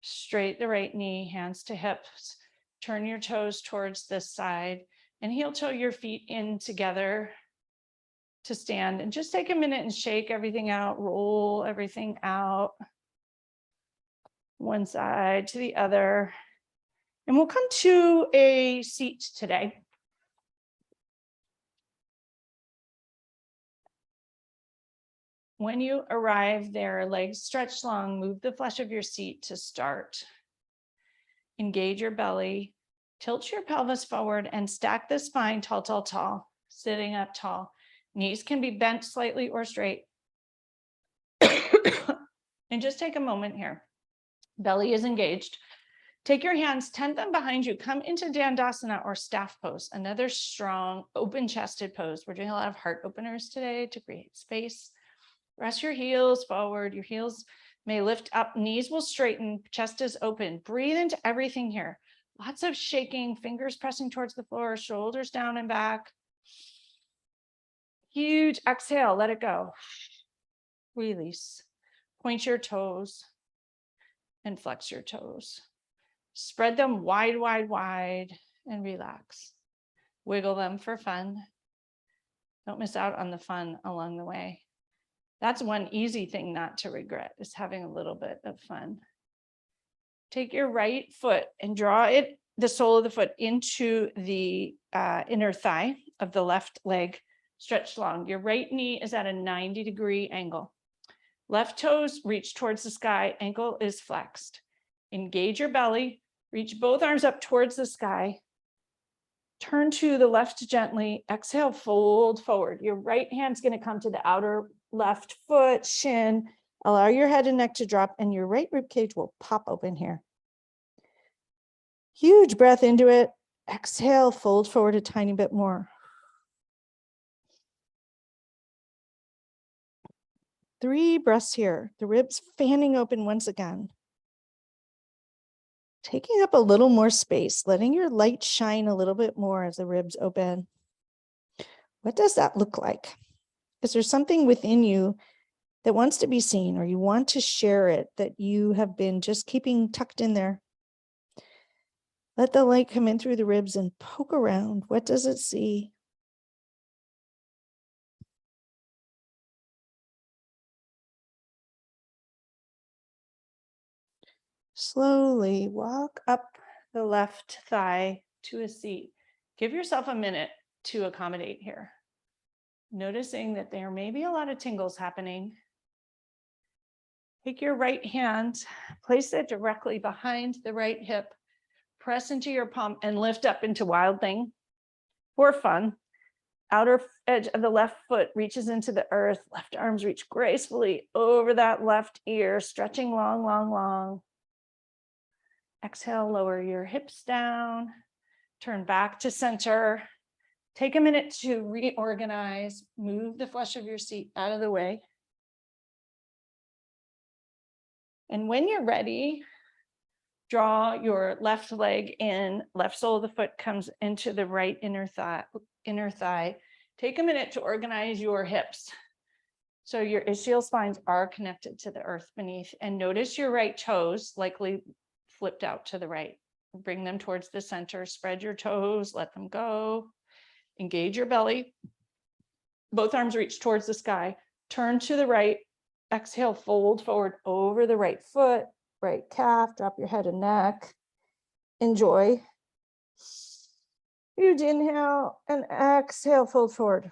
Straight the right knee, hands to hips. Turn your toes towards this side and heel toe your feet in together to stand. And just take a minute and shake everything out, roll everything out. One side to the other. And we'll come to a seat today. When you arrive there, legs stretched long, move the flesh of your seat to start. Engage your belly, tilt your pelvis forward and stack the spine tall, tall, tall, sitting up tall. Knees can be bent slightly or straight. And just take a moment here. Belly is engaged. Take your hands, tent them behind you. Come into Dandasana or staff pose, another strong, open-chested pose. We're doing a lot of heart openers today to create space. Rest your heels forward. Your heels may lift up, knees will straighten, chest is open. Breathe into everything here. Lots of shaking, fingers pressing towards the floor, shoulders down and back. Huge exhale, let it go. Release. Point your toes and flex your toes. Spread them wide, wide, wide and relax. Wiggle them for fun. Don't miss out on the fun along the way. That's one easy thing not to regret, is having a little bit of fun. Take your right foot and draw it, the sole of the foot, into the inner thigh of the left leg, stretched long. Your right knee is at a 90-degree angle. Left toes reach towards the sky, ankle is flexed. Engage your belly, reach both arms up towards the sky. Turn to the left gently, exhale, fold forward. Your right hand's gonna come to the outer left foot, shin. Allow your head and neck to drop and your right rib cage will pop open here. Huge breath into it. Exhale, fold forward a tiny bit more. 3 breaths here. The ribs fanning open once again. Taking up a little more space, letting your light shine a little bit more as the ribs open. What does that look like? Is there something within you that wants to be seen, or you want to share it that you have been just keeping tucked in there? Let the light come in through the ribs and poke around. What does it see? Slowly walk up the left thigh to a seat. Give yourself a minute to accommodate here. Noticing that there may be a lot of tingles happening. Take your right hand, place it directly behind the right hip, press into your palm and lift up into wild thing for fun. Outer edge of the left foot reaches into the earth. Left arms reach gracefully over that left ear, stretching long, long, long. Exhale, lower your hips down, turn back to center. Take a minute to reorganize, move the flesh of your seat out of the way. And when you're ready, draw your left leg in, left sole of the foot comes into the right inner thigh. Take a minute to organize your hips. So your ischial spines are connected to the earth beneath, and notice your right toes likely flipped out to the right. Bring them towards the center, spread your toes, let them go. Engage your belly. Both arms reach towards the sky.
Turn to the right. Exhale, fold forward over the right foot, right calf, drop your head and neck. Enjoy. Huge inhale and exhale, fold forward.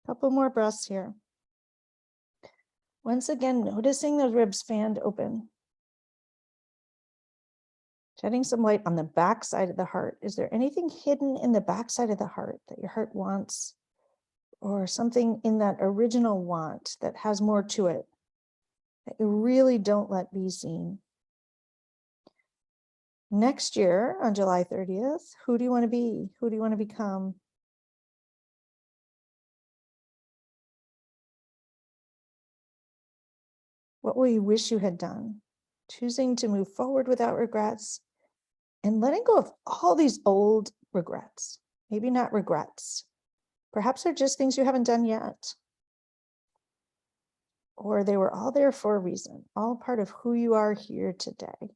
Couple more breaths here. Once again, noticing the ribs fanned open. Shedding some light on the back side of the heart. Is there anything hidden in the back side of the heart that your heart wants, or something in that original want that has more to it that you really don't let be seen? Next year on July 30th, who do you want to be? Who do you want to become? What will you wish you had done? Choosing to move forward without regrets and letting go of all these old regrets. Maybe not regrets. Perhaps they're just things you haven't done yet. Or they were all there for a reason, all part of who you are here today.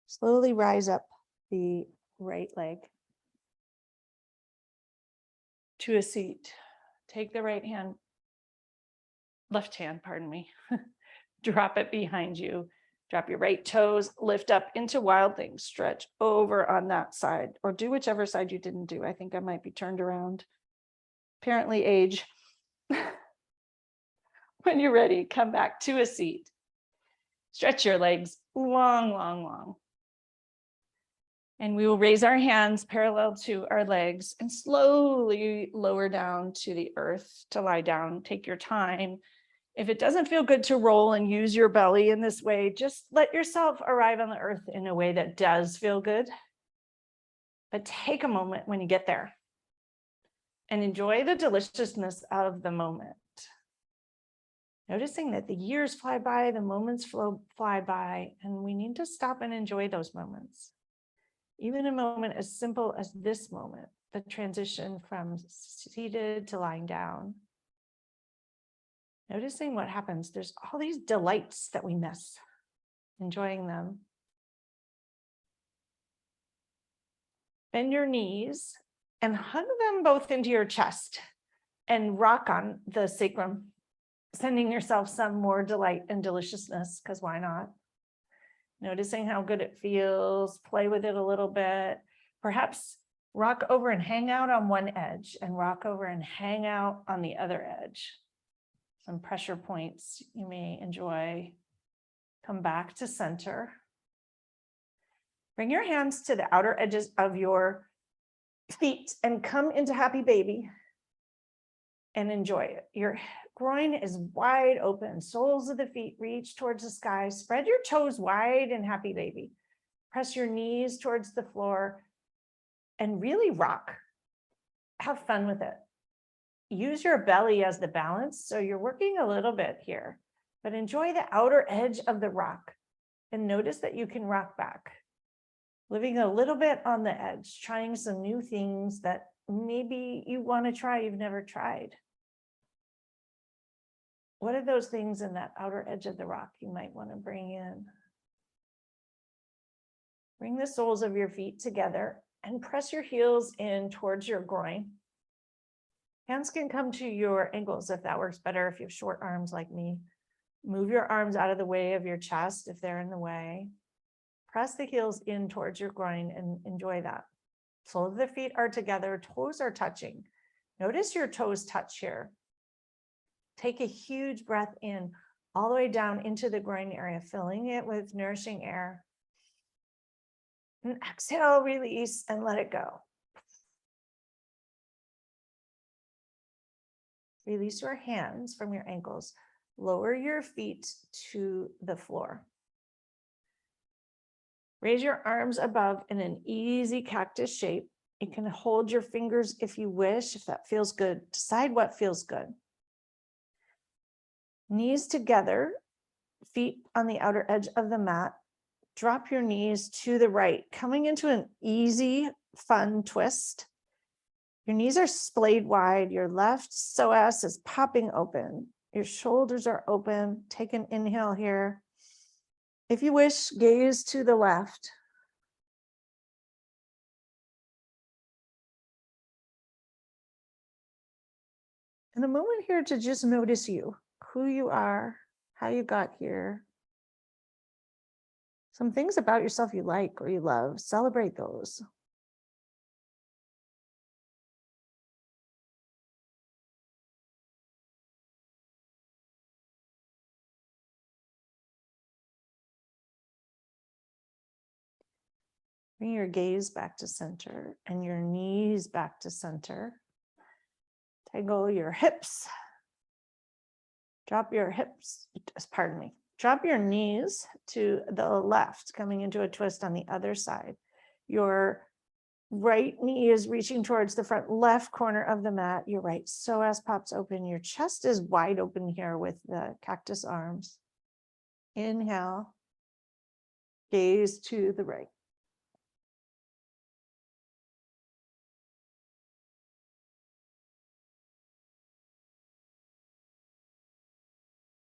Slowly rise up the right leg to a seat. Take the left hand, pardon me. Drop it behind you. Drop your right toes, lift up into wild things, stretch over on that side, or do whichever side you didn't do. I think I might be turned around. Apparently age. When you're ready, come back to a seat. Stretch your legs long, long, long. And we will raise our hands parallel to our legs and slowly lower down to the earth to lie down. Take your time. If it doesn't feel good to roll and use your belly in this way, just let yourself arrive on the earth in a way that does feel good. But take a moment when you get there and enjoy the deliciousness of the moment. Noticing that the years fly by, the moments fly by, and we need to stop and enjoy those moments. Even a moment as simple as this moment, the transition from seated to lying down. Noticing what happens. There's all these delights that we miss, enjoying them. Bend your knees and hug them both into your chest and rock on the sacrum, sending yourself some more delight and deliciousness, because why not? Noticing how good it feels, play with it a little bit. Perhaps rock over and hang out on one edge and rock over and hang out on the other edge. Some pressure points you may enjoy. Come back to center. Bring your hands to the outer edges of your feet and come into happy baby and enjoy it. Your groin is wide open. Soles of the feet reach towards the sky. Spread your toes wide in happy baby. Press your knees towards the floor and really rock. Have fun with it. Use your belly as the balance. So you're working a little bit here, but enjoy the outer edge of the rock and notice that you can rock back. Living a little bit on the edge, trying some new things that maybe you want to try, you've never tried. What are those things in that outer edge of the rock you might want to bring in? Bring the soles of your feet together and press your heels in towards your groin. Hands can come to your ankles if that works better, if you have short arms like me. Move your arms out of the way of your chest if they're in the way. Press the heels in towards your groin and enjoy that. Soles of the feet are together, toes are touching. Notice your toes touch here. Take a huge breath in all the way down into the groin area, filling it with nourishing air. And exhale, release, and let it go. Release your hands from your ankles. Lower your feet to the floor. Raise your arms above in an easy cactus shape. You can hold your fingers if you wish, if that feels good. Decide what feels good. Knees together, feet on the outer edge of the mat. Drop your knees to the right, coming into an easy, fun twist. Your knees are splayed wide. Your left psoas is popping open. Your shoulders are open. Take an inhale here. If you wish, gaze to the left. And a moment here to just notice you, who you are, how you got here. Some things about yourself you like or you love, celebrate those. Bring your gaze back to center and your knees back to center. Tangle your hips. Drop your hips, pardon me. Drop your knees to the left, coming into a twist on the other side. Your right knee is reaching towards the front left corner of the mat. Your right psoas pops open. Your chest is wide open here with the cactus arms. Inhale, gaze to the right.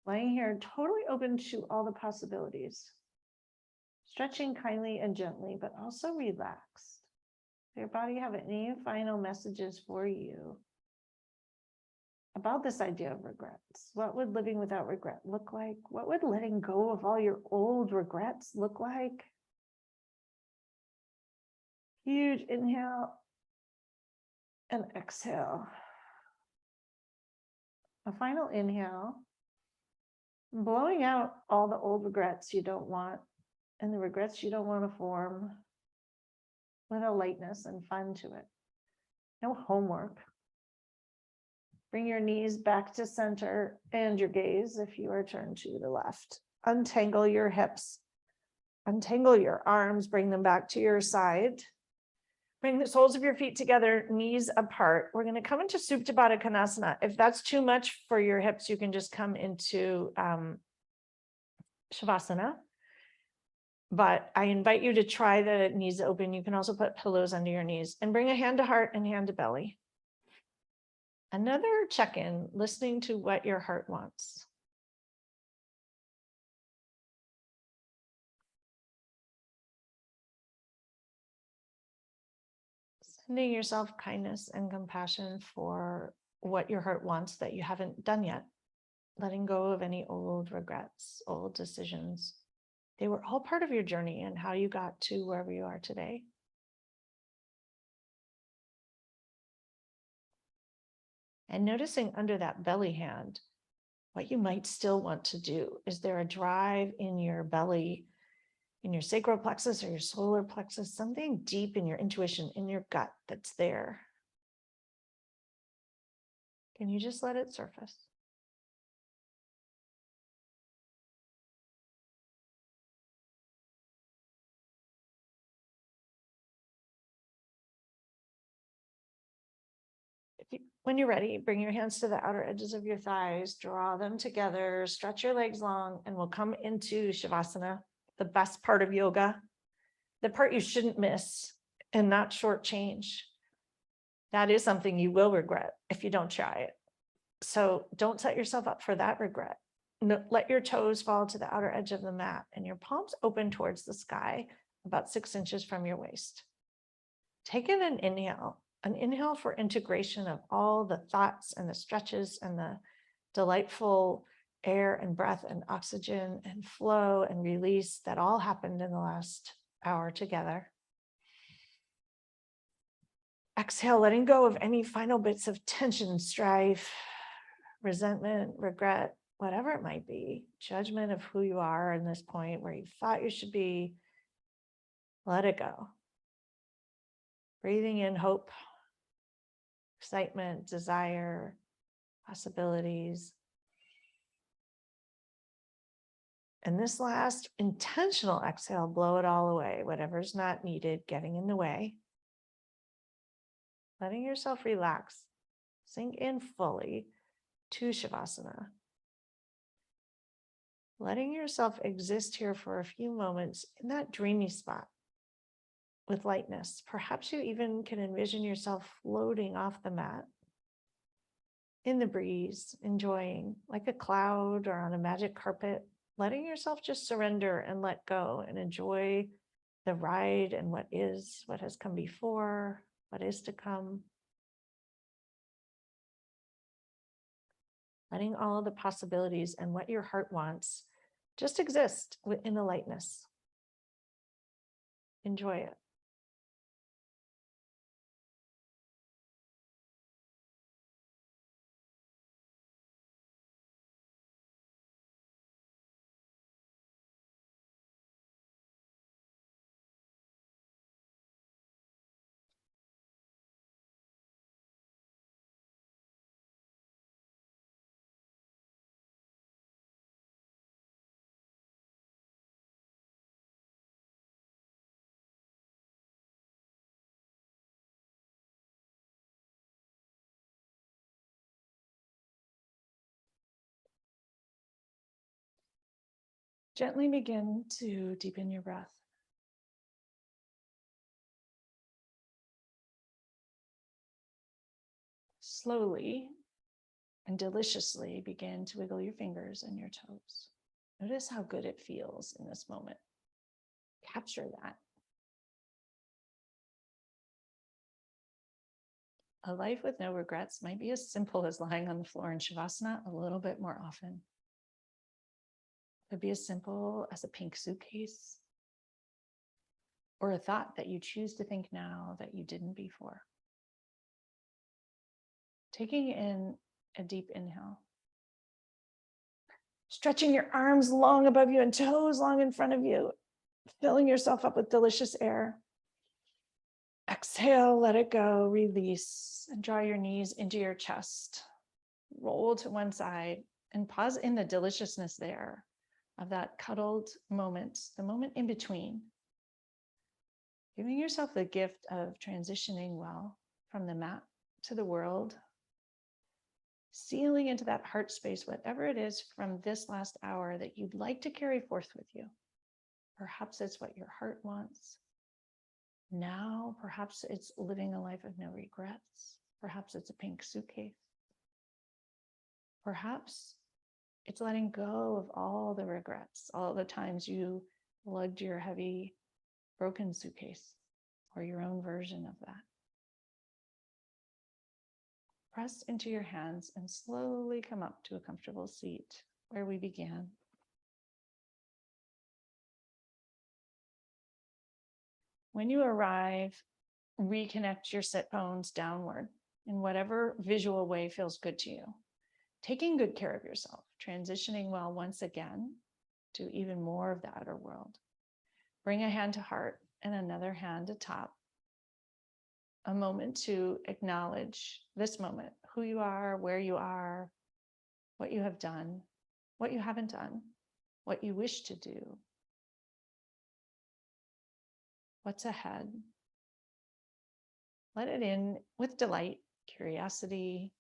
Laying here totally open to all the possibilities. Stretching kindly and gently, but also relaxed. Does your body have any final messages for you about this idea of regrets? What would living without regret look like? What would letting go of all your old regrets look like? Huge inhale and exhale. A final inhale, blowing out all the old regrets you don't want and the regrets you don't want to form, with a lightness and fun to it. No homework. Bring your knees back to center and your gaze, if you are turned to the left. Untangle your hips. Untangle your arms, bring them back to your side. Bring the soles of your feet together, knees apart. We're going to come into Supta Baddha Konasana. If that's too much for your hips, you can just come into Shavasana. But I invite you to try the knees open. You can also put pillows under your knees and bring a hand to heart and hand to belly. Another check-in, listening to what your heart wants. Sending yourself kindness and compassion for what your heart wants that you haven't done yet. Letting go of any old regrets, old decisions. They were all part of your journey and how you got to wherever you are today. And noticing under that belly hand, what you might still want to do. Is there a drive in your belly, in your sacral plexus or your solar plexus, something deep in your intuition, in your gut that's there? Can you just let it surface? When you're ready, bring your hands to the outer edges of your thighs, draw them together, stretch your legs long, and we'll come into Shavasana, the best part of yoga, the part you shouldn't miss and not shortchange. That is something you will regret if you don't try it. So don't set yourself up for that regret. No, let your toes fall to the outer edge of the mat and your palms open towards the sky, about 6 inches from your waist. Take in an inhale for integration of all the thoughts and the stretches and the delightful air and breath and oxygen and flow and release that all happened in the last hour together. Exhale, letting go of any final bits of tension, strife, resentment, regret, whatever it might be, judgment of who you are in this point where you thought you should be. Let it go. Breathing in hope, excitement, desire, possibilities. And this last intentional exhale, blow it all away, whatever's not needed, getting in the way. Letting yourself relax, sink in fully to Shavasana. letting yourself exist here for a few moments in that dreamy spot with lightness. Perhaps you even can envision yourself floating off the mat in the breeze, enjoying like a cloud or on a magic carpet, letting yourself just surrender and let go and enjoy the ride and what is, what has come before, what is to come. Letting all the possibilities and what your heart wants just exist within the lightness. Enjoy it. Gently begin to deepen your breath. Slowly and deliciously begin to wiggle your fingers and your toes. Notice how good it feels in this moment. Capture that. A life with no regrets might be as simple as lying on the floor in Shavasana a little bit more often. It could be as simple as a pink suitcase or a thought that you choose to think now that you didn't before. Taking in a deep inhale. Stretching your arms long above you and toes long in front of you, filling yourself up with delicious air. Exhale, let it go, release, and draw your knees into your chest. Roll to one side and pause in the deliciousness there of that cuddled moment, the moment in between. Giving yourself the gift of transitioning well from the mat to the world. Sealing into that heart space, whatever it is from this last hour that you'd like to carry forth with you. Perhaps it's what your heart wants. Now, perhaps it's living a life of no regrets. Perhaps it's a pink suitcase. Perhaps it's letting go of all the regrets, all the times you lugged your heavy, broken suitcase or your own version of that. Press into your hands and slowly come up to a comfortable seat where we began. When you arrive, reconnect your sit bones downward in whatever visual way feels good to you. Taking good care of yourself, transitioning well once again to even more of the outer world. Bring a hand to heart and another hand to top. A moment to acknowledge this moment, who you are, where you are, what you have done, what you haven't done, what you wish to do, what's ahead. Let it in with delight, curiosity.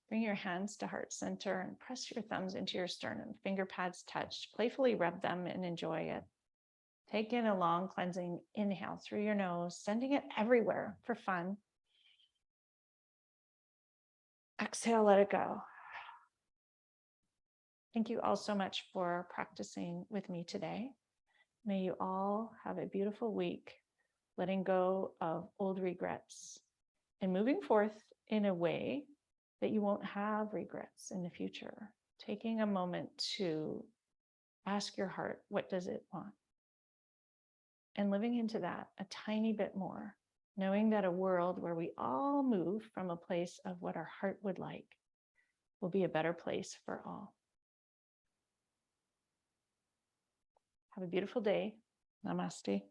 Bring your hands to heart center and press your thumbs into your sternum. Finger pads touch. Playfully rub them and enjoy it. Take in a long cleansing inhale through your nose, sending it everywhere for fun. Exhale, let it go. Thank you all so much for practicing with me today. May you all have a beautiful week, letting go of old regrets and moving forth in a way that you won't have regrets in the future. Taking a moment to ask your heart, what does it want? And living into that a tiny bit more, knowing that a world where we all move from a place of what our heart would like will be a better place for all. Have a beautiful day. Namaste.